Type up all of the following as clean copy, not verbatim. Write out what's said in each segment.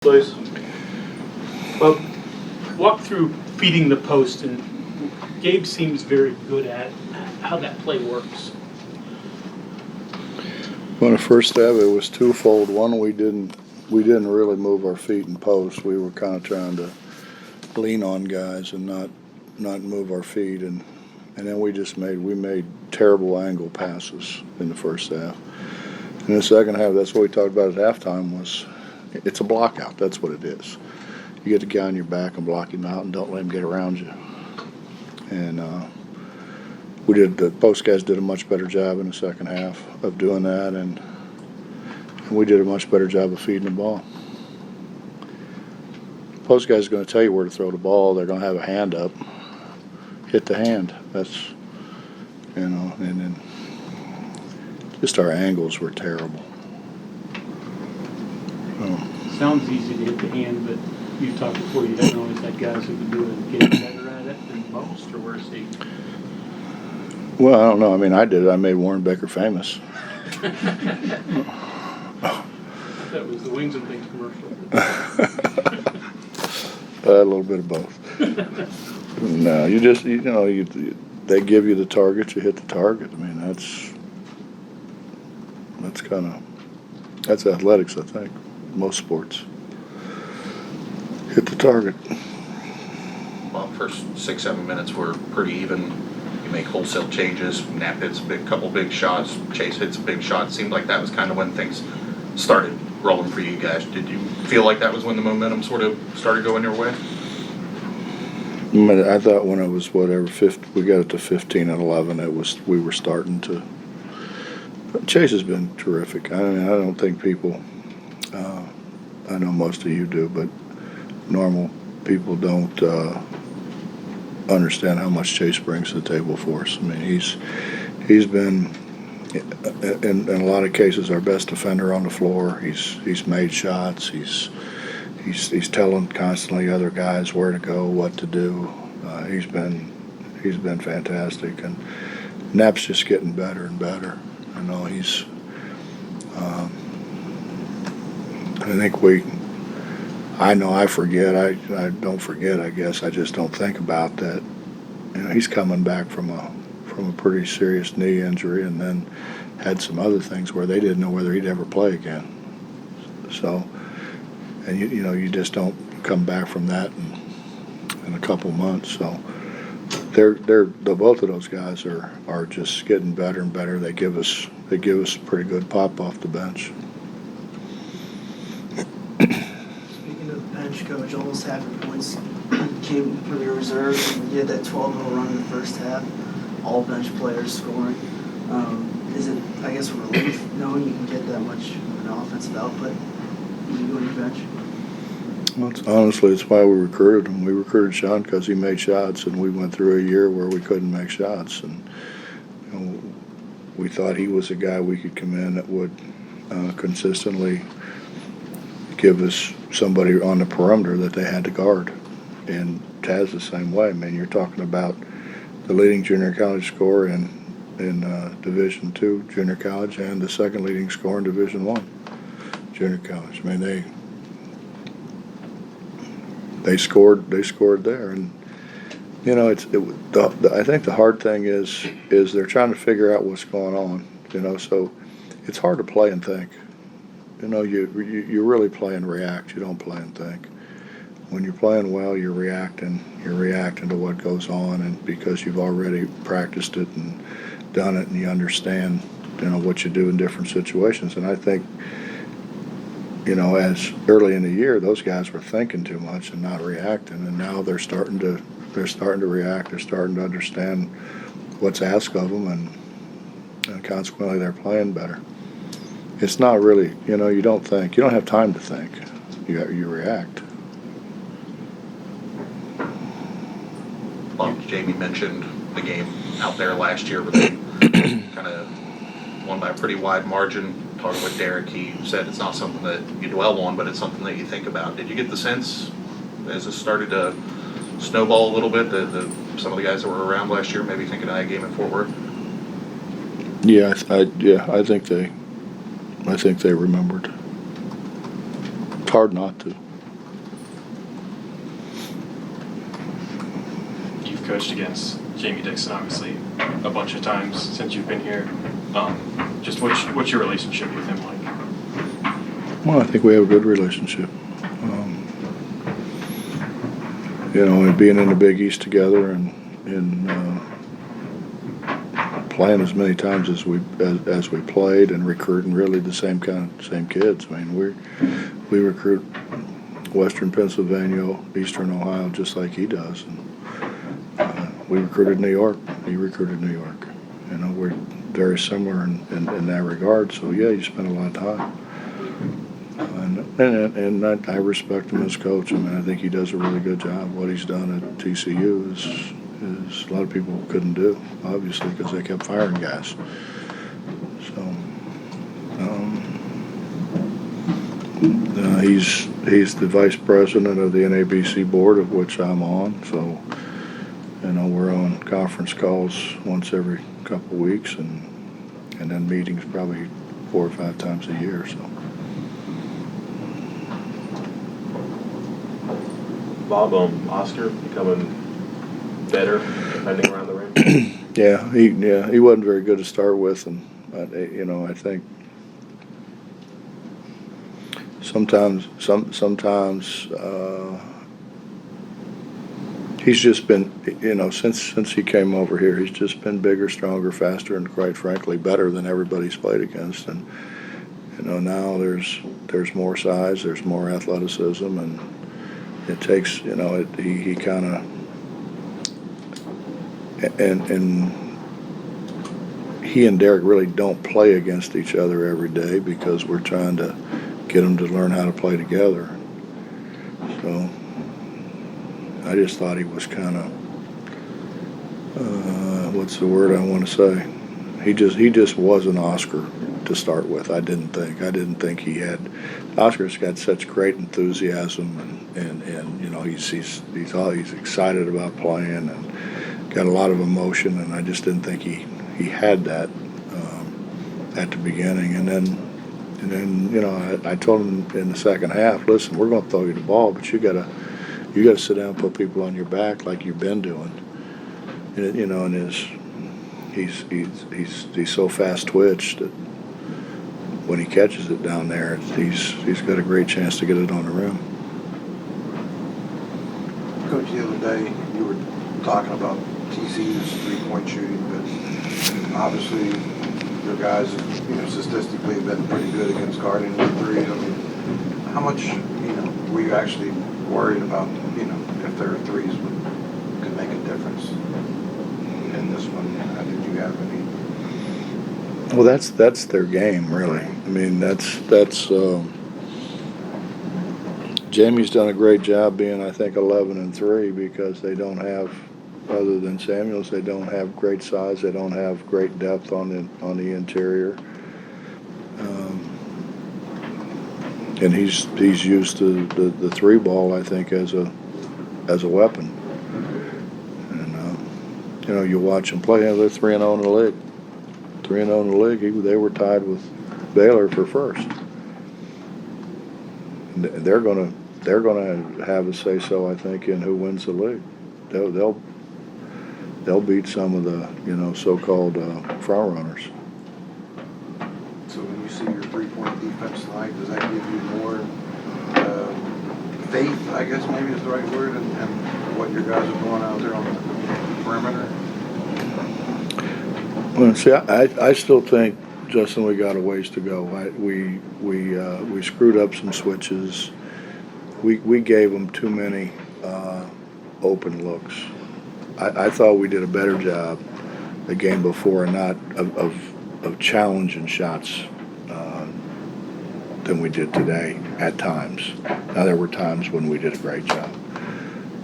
Please. Well, walk through feeding the post, and Gabe seems very good at how that play works. When the first half, it was twofold. One, we didn't really move our feet in post. We were kind of trying to lean on guys and not move our feet, and then we made terrible angle passes in the first half. In the second half, that's what we talked about at halftime was it's a block out. That's what it is. You get the guy on your back and block him out and don't let him get around you. And the post guys did a much better job in the second half of doing that, and we did a much better job of feeding the ball. Post guys are going to tell you where to throw the ball. They're going to have a hand up. Hit the hand. That's, and then just our angles were terrible. Sounds easy to hit the hand, but you've talked before, you haven't always had guys who can do it and get better at it than most, or where's he? Well, I don't know. I mean, I did it. I made Warren Becker famous. That was the Wings and Things commercial. A little bit of both. No, they give you the target, you hit the target. I mean, that's athletics, I think. Most sports. Hit the target. Well, first 6-7 minutes were pretty even. You make wholesale changes. Knapp hits a couple big shots. Chase hits a big shot. It seemed like that was kind of when things started rolling for you guys. Did you feel like that was when the momentum sort of started going your way? I thought when it was we got it to 15 and 11, we were starting to. Chase has been terrific. I mean, I don't think people. I know most of you do, but normal people don't understand how much Chase brings to the table for us. I mean, he's been in a lot of cases our best defender on the floor. He's made shots. He's telling constantly other guys where to go, what to do. He's been fantastic, and Knapp's just getting better and better. I know he's. I forget. I don't forget. I guess I just don't think about that. You know, he's coming back from a pretty serious knee injury, and then had some other things where they didn't know whether he'd ever play again. So, and you just don't come back from that in a couple months. So, both of those guys are just getting better and better. They give us a pretty good pop off the bench. Speaking of the bench, Coach, almost half your points came from your reserves, and you had that 12-0 run in the first half. All bench players scoring. Is it, I guess, a relief knowing you can get that much of an offensive output when you go on your bench? Well, honestly, it's why we recruited him. We recruited Sean because he made shots, and we went through a year where we couldn't make shots, and we thought he was a guy we could come in that would consistently give us somebody on the perimeter that they had to guard. And Taz the same way. I mean, you're talking about the leading junior college scorer in Division II junior college, and the second leading scorer in Division I junior college. I mean, they scored there, and I think the hard thing is they're trying to figure out what's going on. So it's hard to play and think. You really play and react. You don't play and think. When you're playing well, you're reacting to what goes on, and because you've already practiced it and done it, and you understand what you do in different situations. And I think as early in the year, those guys were thinking too much and not reacting, and now they're starting to react. They're starting to understand what's asked of them, and consequently they're playing better. It's not really, you don't think. You don't have time to think. You react. Well, Jamie mentioned the game out there last year where they kind of won by a pretty wide margin. Talking with Derek, he said it's not something that you dwell on, but it's something that you think about. Did you get the sense as it started to snowball a little bit that some of the guys that were around last year maybe thinking of that game in Fort Worth? Yeah, I think they remembered. It's hard not to. you've coached against Jamie Dixon, obviously, a bunch of times since you've been here. Just what's your relationship with him like? Well, I think we have a good relationship. You know, and being in the Big East together and playing as many times as we played and recruiting really the same kids. I mean, we recruit Western Pennsylvania, Eastern Ohio, just like he does. And we recruited New York. He recruited New York. You know, we're very similar in that regard. So yeah, you spend a lot of time. And I respect him as coach. I mean, I think he does a really good job. What he's done at TCU is a lot of people couldn't do, obviously, because they kept firing guys. So he's the vice president of the NABC board, of which I'm on. So you know, we're on conference calls once every couple of weeks, and then meetings probably 4 or 5 times a year. So. Bob, Oscar becoming better defending around the rim? Yeah, he wasn't very good to start with, and you know, I think sometimes he's just been, you know, since he came over here, he's just been bigger, stronger, faster, and quite frankly better than everybody's played against. And you know, now there's more size, there's more athleticism, and it takes, you know, he kind of, and he and Derek really don't play against each other every day because we're trying to get them to learn how to play together. So I just thought he was kind of, what's the word I want to say? He just wasn't Oscar to start with. I didn't think he had. Oscar's got such great enthusiasm and you know, he's excited about playing and got a lot of emotion, and I just didn't think he had that at the beginning. And then you know, I told him in the second half, listen, we're going to throw you the ball, but you got to sit down and put people on your back like you've been doing. And you know, and he's so fast twitched that when he catches it down there, he's got a great chance to get it on the rim. Coach, the other day you were talking about TCU's three-point shooting, but obviously your guys, you know, statistically have been pretty good against guarding the threes. I mean, how much, you know, were you actually worried about, you know, if their threes could make a difference in this one? Did you have any? Well, that's their game, really. I mean, that's Jamie's done a great job being, I think, 11-3 because they don't have, other than Samuels, they don't have great size. They don't have great depth on the interior. And he's used the three ball, I think, as a weapon. And you know, you watch him play. You know, they're 3-0 in the league. 3-0 in the league. They were tied with Baylor for first. And they're gonna have a say so, I think, in who wins the league. They'll beat some of the, you know, so-called front runners. So when you see your three-point defense tonight, does that give you more faith, I guess maybe is the right word, and what your guys are doing out there on the perimeter? Well, see, I still think, Justin, we got a ways to go. We screwed up some switches. We gave them too many open looks. I thought we did a better job the game before, not of challenging shots than we did today at times. Now, there were times when we did a great job,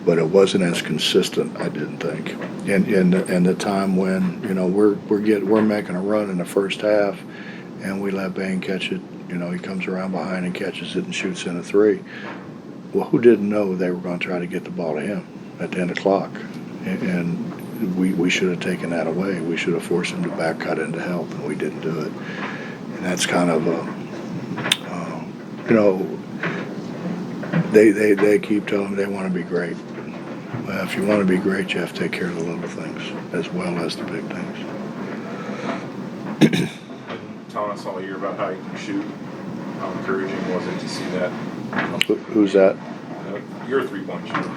but it wasn't as consistent, I didn't think. And the time when, you know, we're making a run in the first half, and we let Bain catch it. You know, he comes around behind and catches it and shoots in a three. Well, who didn't know they were going to try to get the ball to him at the end of the clock? And we should have taken that away. We should have forced him to back cut into help, and we didn't do it. And that's kind of you know, they keep telling me they want to be great. Well, if you want to be great, you have to take care of the little things as well as the big things. Telling us all year about how you can shoot. How encouraging was it to see that? Who's that? Your 3-point shooter.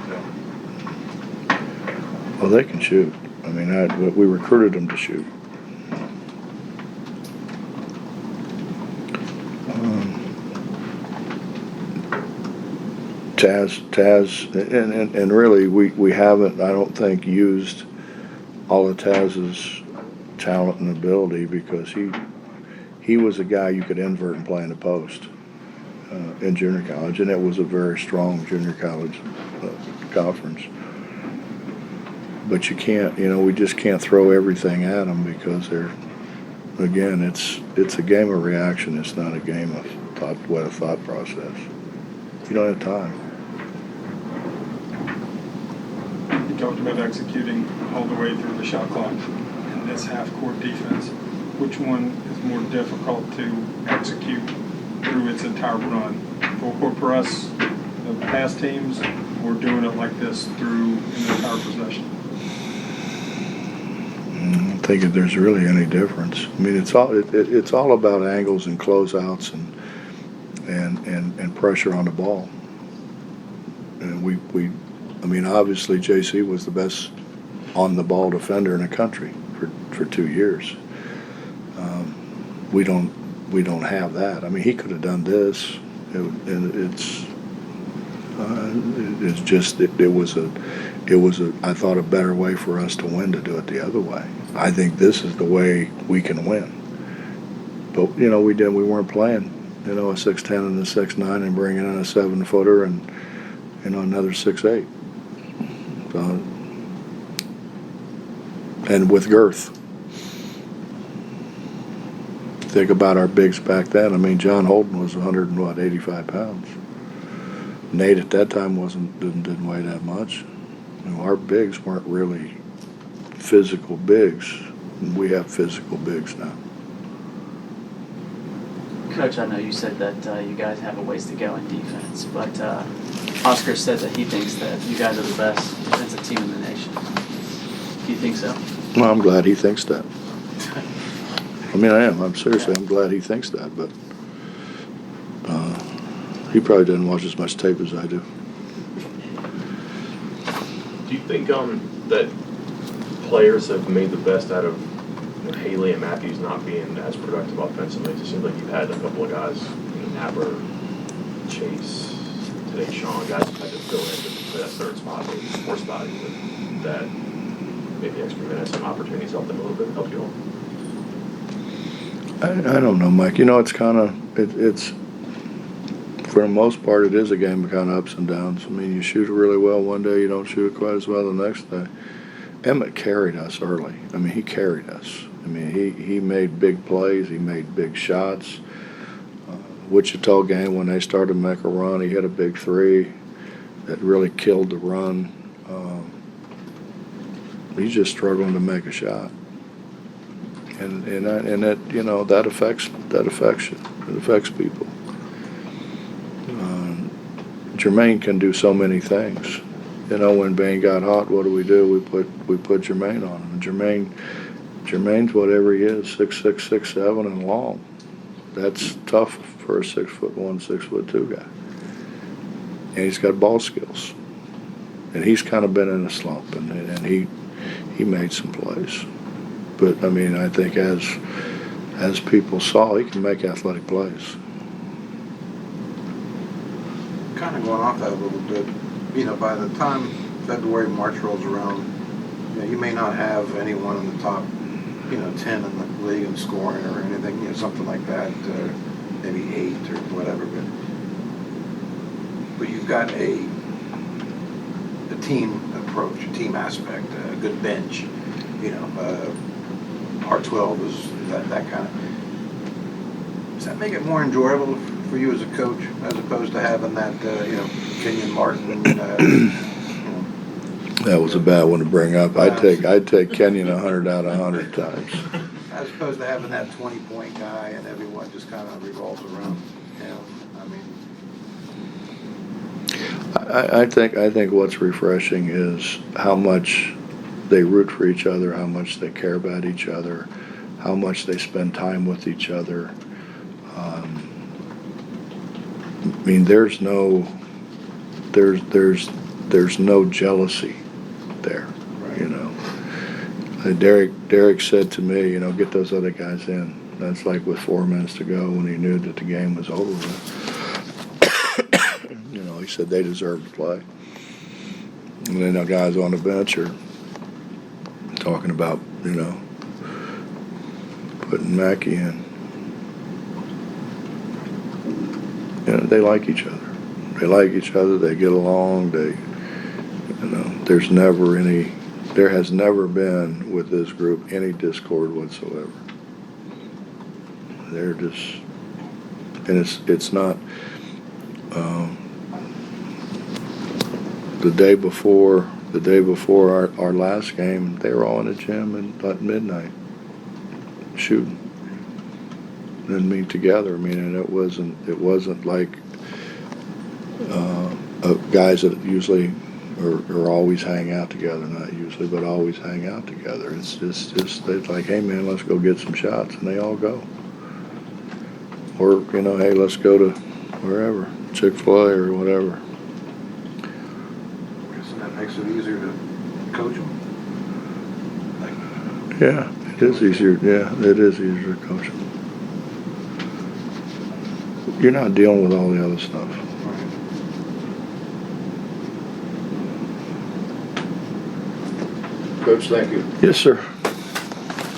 Well, they can shoot. I mean, we recruited them to shoot. Taz, and really, we haven't, I don't think, used all of Taz's talent and ability because he was a guy you could invert and play in the post in junior college, and it was a very strong junior college conference. But you can't, we just can't throw everything at them because again, it's a game of reaction. It's not a game of thought process. You don't have time. You talked about executing all the way through the shot clock in this half-court defense. Which one is more difficult to execute through its entire run? Full-court press, the past teams, or doing it like this through an entire possession? I don't think there's really any difference. I mean, it's all about angles and closeouts and pressure on the ball. And I mean, obviously JC was the best on the ball defender in the country for 2 years. We don't have that. I mean, he could have done this. It was I thought a better way for us to win to do it the other way. I think this is the way we can win. But we weren't playing a 6'10" and a 6'9" and bringing in a 7-footer and another 6'8". So, and with girth. Think about our bigs back then. I mean, John Holden was 85 pounds. Nate at that time didn't weigh that much. Our bigs weren't really physical bigs. We have physical bigs now. Coach, I know you said that you guys have a ways to go in defense, but Oscar said that he thinks that you guys are the best defensive team in the nation. Do you think so? Well, I'm glad he thinks that. I mean, I am. I'm glad he thinks that, but he probably didn't watch as much tape as I do. Do you think that players have made the best out of Haley and Matthews not being as productive offensively? It just seems like you've had a couple of guys, Napper, Chase, today Sean, guys who had to fill in to play that third spot, maybe fourth spot, even, that maybe extra minutes and opportunities help them a little bit, help you all. I don't know, Mike. It's kind of it's for the most part it is a game of kind of ups and downs. I mean, you shoot it really well one day, you don't shoot it quite as well the next day. Emmett carried us early. I mean, he carried us. I mean, he made big plays. He made big shots. Wichita game, when they started to make a run, he hit a big 3 that really killed the run. He's just struggling to make a shot. And that that affects you. It affects people. Jermaine can do so many things. When Bain got hot, what do? We put Jermaine on him. And Jermaine's whatever he is, 6'6", 6'7", and long. That's tough for a 6'1", 6'2" guy. And he's got ball skills. And he's kind of been in a slump, and he made some plays. But I mean, I think as people saw, he can make athletic plays. Kind of going off that a little bit, by the time February, March rolls around, you may not have anyone in the top, 10 in the league in scoring or anything, something like that, maybe 8 or whatever. But you've got a team approach, a team aspect, a good bench, R12 is that kind of. Does that make it more enjoyable for you as a coach, as opposed to having that, Kenyon Martin? That was a bad one to bring up. I'd take Kenyon 100 out of 100 times. As opposed to having that 20-point guy and everyone just kind of revolves around him. I think what's refreshing is how much they root for each other, how much they care about each other, how much they spend time with each other. I mean, there's no jealousy there, you know. Derek said to me, you know, get those other guys in. That's like with 4 minutes to go when he knew that the game was over with. You know, he said they deserve to play. And then the guys on the bench are talking about, you know, putting Mackey in. You know, they like each other. They like each other. They get along. You know, there has never been with this group any discord whatsoever. They're just, and it's not. The day before our last game, they were all in the gym at midnight shooting. And meet together. I mean, and it wasn't like guys that usually or always hang out together. Not usually, but always hang out together. It's just they're like, hey man, let's go get some shots, and they all go. Or you know, hey, let's go to wherever, Chick-fil-A or whatever. So that makes it easier to coach them. Yeah, it is easier. Yeah, it is easier to coach them. You're not dealing with all the other stuff. Coach, thank you. Yes, sir.